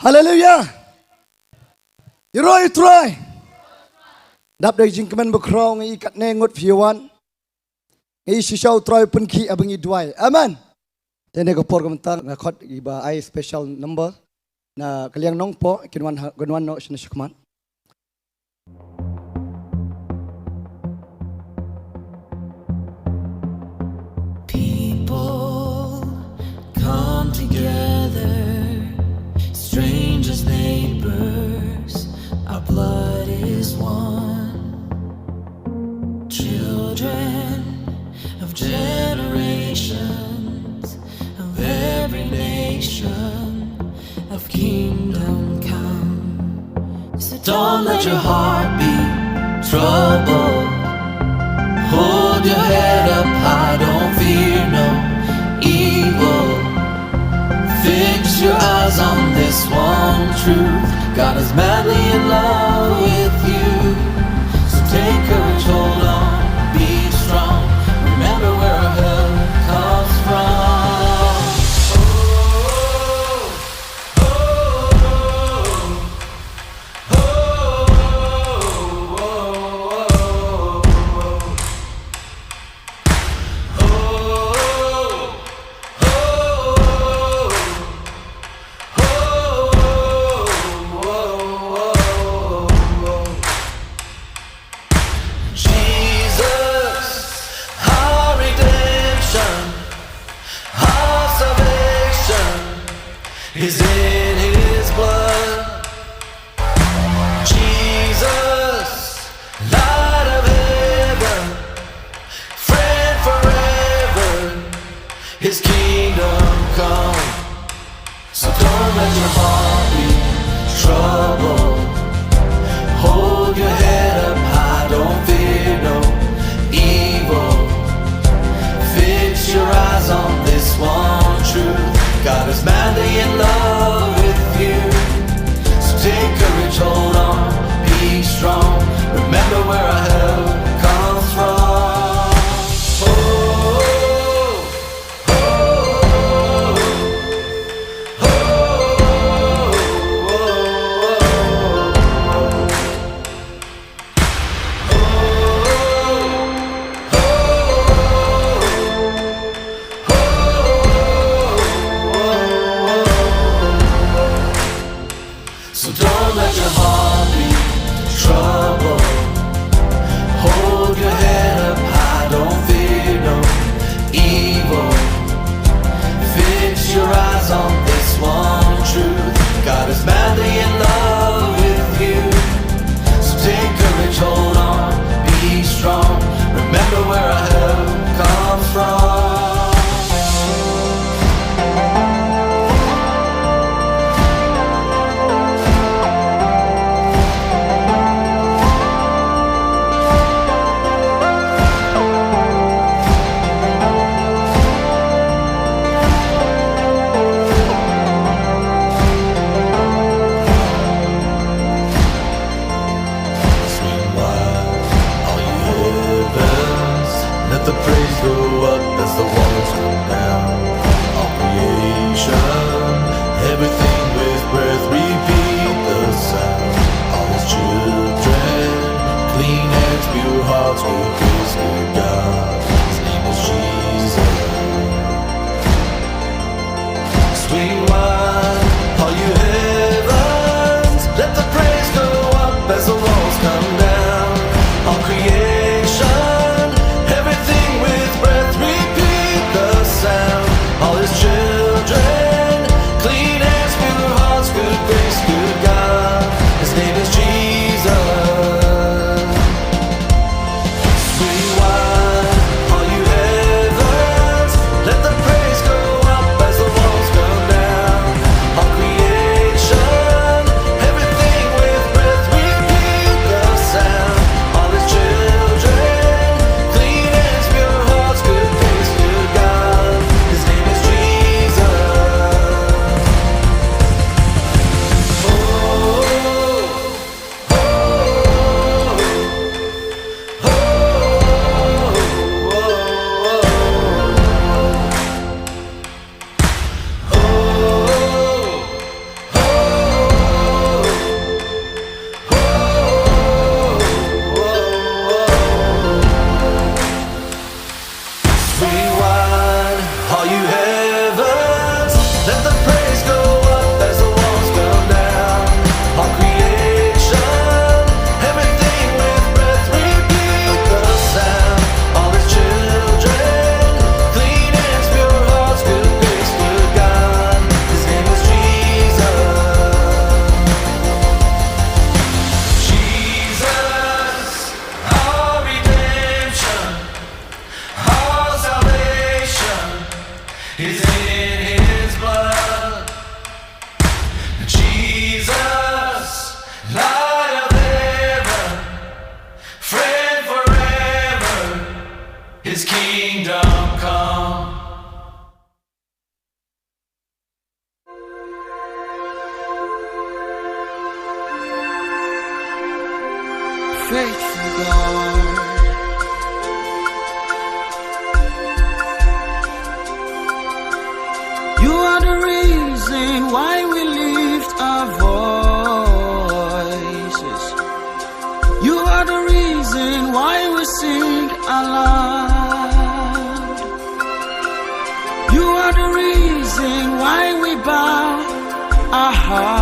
Hallelujah. Iroi try. Đáp đầy chính mình bực rong ngay cắt nè ngột phiêu an. Ngay sự sau try pun khi abang idwai. Amen. Thế này có program tang na khot iba ai special number na kaliang nong po kinwan no sinashikman. People come together, strangers, neighbors, our blood is one. Children of generations, of every nation, of kingdom come. So don't let your heart be troubled. Hold your head up high, don't fear no evil. Fix your eyes on this one truth. God is madly in love with you. So take courage, hold on, be strong. Remember where our help comes from. Is in his blood. Jesus, light of heaven, friend forever, his kingdom come. So don't let your heart be troubled. Hold your head up high, don't fear no evil. Fix your eyes on this one truth. God is madly in love with you. So take courage, hold on, be strong. Remember where our help comes from. Oh, oh, oh, So don't let your heart be troubled. Hold your head up high, don't fear no evil. Fix your eyes on this one truth. God is madly in love with you. So take courage, hold on, be strong. Remember where our help comes from. heart.